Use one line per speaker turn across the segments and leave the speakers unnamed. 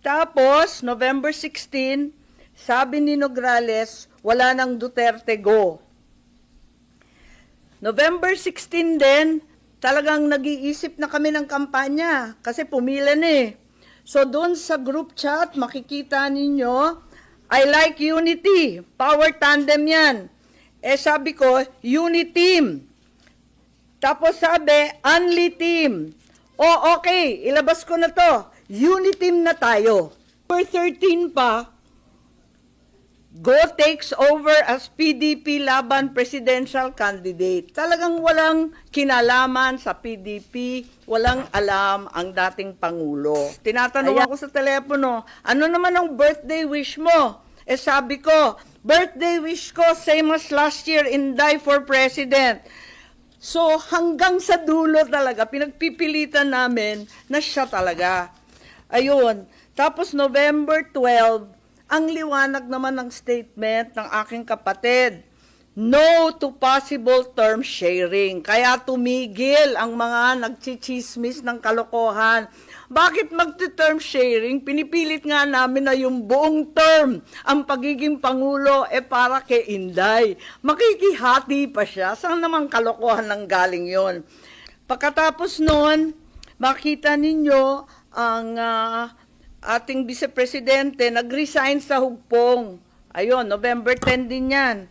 Tapos, November 16, sabi ni Nograles, wala nang Duterte go. November 16 din, talagang nag-iisip na kami ng kampanya kasi pumila na eh. So doon sa group chat, makikita ninyo, I like unity, power tandem yan. Eh sabi ko, uniteam. Tapos sabi, only team. O okay, ilabas ko na to. Uniteam na tayo. Number 13 pa, Go takes over as PDP laban presidential candidate. Talagang walang kinalaman sa PDP, walang alam ang dating Pangulo. Tinatanong ako sa telepono, ano naman ang birthday wish mo? Eh sabi ko, birthday wish ko same as last year, Inday for President. So hanggang sa dulo talaga, pinagpipilitan namin na siya talaga. Ayun. Tapos November 12, ang liwanag naman ng statement ng aking kapatid, no to possible term sharing. Kaya tumigil ang mga nagchichismis ng kalokohan. Bakit magti-term sharing? Pinipilit nga namin na yung buong term, ang pagiging Pangulo, para kay Inday. Makikihati pa siya. Saan naman kalokohan ng galing yon? Pagkatapos noon, makita ninyo ang ating vice-presidente nag-resign sa hugpong. Ayun, November 10 din yan.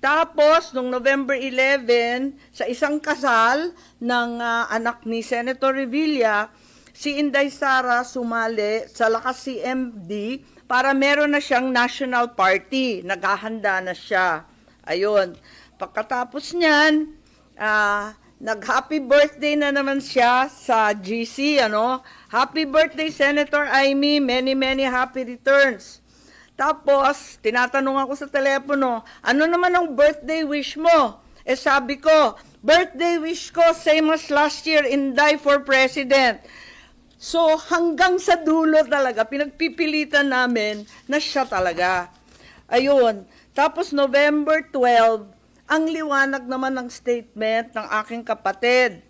Tapos, noong November 11, sa isang kasal ng anak ni Senator Revilla, si Inday Sara sumali sa Lakas CMD para meron na siyang national party. Naghahanda na siya. Ayun. Pagkatapos niyan, nag-happy birthday na naman siya sa GC, ano? Happy birthday, Senator Amy. Many, many happy returns. Tapos, tinatanong ako sa telepono, ano naman ang birthday wish mo? Eh sabi ko, birthday wish ko same as last year, Inday for President. So, hanggang sa dulo talaga, pinagpipilitan namin na siya talaga. Ayun. Tapos, November 12, ang liwanag naman ng statement ng aking kapatid,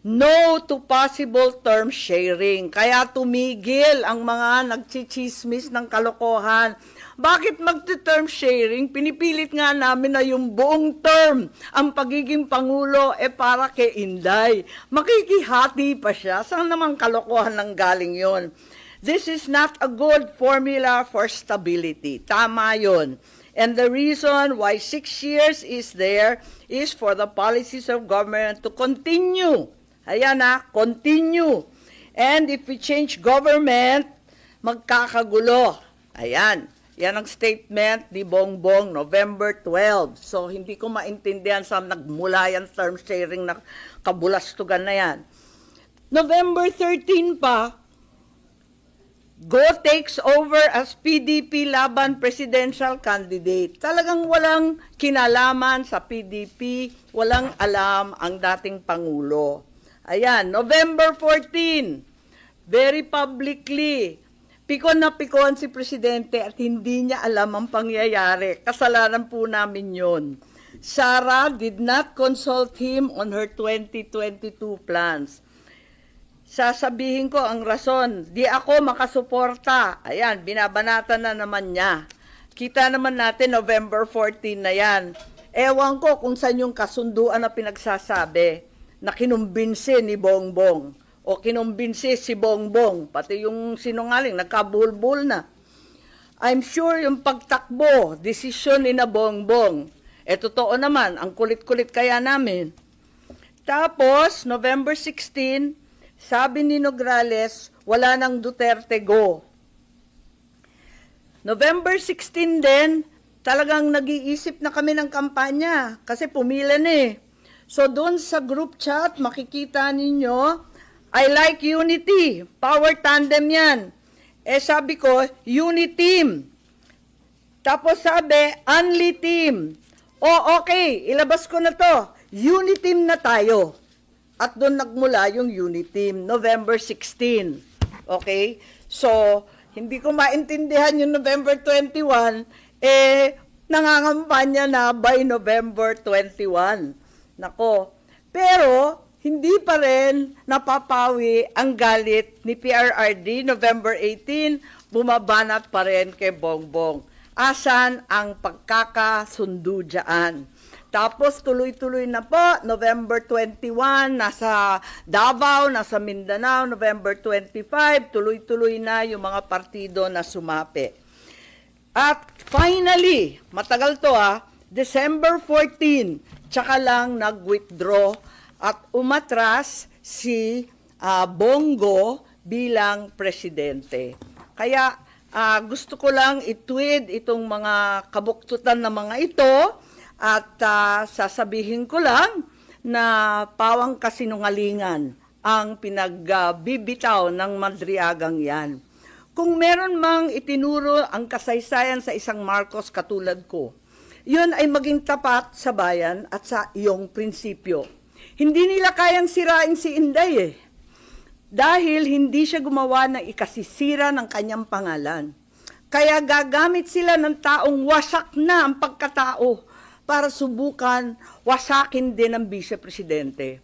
no to possible term sharing. Kaya tumigil ang mga nagchichismis ng kalokohan. Bakit magti-term sharing? Pinipilit nga namin na yung buong term, ang pagiging Pangulo, para kay Inday. Makikihati pa siya. Saan naman kalokohan ng galing yon? This is not a good formula for stability. Tama yon. And the reason why 6 years is there is for the policies of government to continue. Ayan continue. And if we change government, magkakagulo. Ayan. Yan ang statement ni Bongbong, November 12. So, hindi ko maintindihan saan nagmula yan term sharing na kabulastugan na yan. November 13 pa, Go takes over as PDP laban presidential candidate. Talagang walang kinalaman sa PDP, walang alam ang dating Pangulo. Ayan, November 14, very publicly, pikon na pikon si Presidente at hindi niya alam ang pangyayari. Kasalanan po namin yun. Sara did not consult him on her 2022 plans. Sasabihin ko ang rason, di ako makasuporta. Ayan, binabanatan na naman niya. Kita naman natin, November 14 na yan. Ewan ko kung saan yung kasunduan na pinagsasabi na kinumbinsi ni Bongbong o kinumbinsi si Bongbong, pati yung sinungaling, nagkabulbul na. I'm sure yung pagtakbo, desisyon ni na Bongbong. Totoo naman, ang kulit-kulit kaya namin. Tapos, November 16, sabi ni Nograles, wala nang Duterte go. November 16 din, talagang nag-iisip na kami ng kampanya kasi pumila na eh. So doon sa group chat, makikita ninyo, I like unity, power tandem yan. Sabi ko, uniteam. Tapos sabi, only team. Okay, ilabas ko na to, uniteam na tayo. At doon nagmula yung uniteam, November 16. Okay? So, hindi ko maintindihan yung November 21, nangangampanya na by November 21. Nako. Pero, hindi pa rin napapawi ang galit ni PRRD. November 18, bumabanat pa rin kay Bongbong. Asan ang pagkakasundo dyan? Tapos tuloy-tuloy na po, November 21, nasa Davao, nasa Mindanao, November 25, tuloy-tuloy na yung mga partido na sumapi. At finally, matagal to December 14, tsaka lang nag-withdraw at umatras si Bongo bilang presidente. Kaya gusto ko lang i-tweet itong mga kabuktutan na mga ito at sasabihin ko lang na pawang kasinungalingan ang pinagbibitaw ng Madriagang yan. Kung meron mang itinuro ang kasaysayan sa isang Marcos katulad ko, yun ay maging tapat sa bayan at sa iyong prinsipyo. Hindi nila kayang sirain si Inday dahil hindi siya gumawa ng ikasisira ng kanyang pangalan. Kaya gagamit sila ng taong wasak na ang pagkatao para subukan wasakin din ang vice-presidente.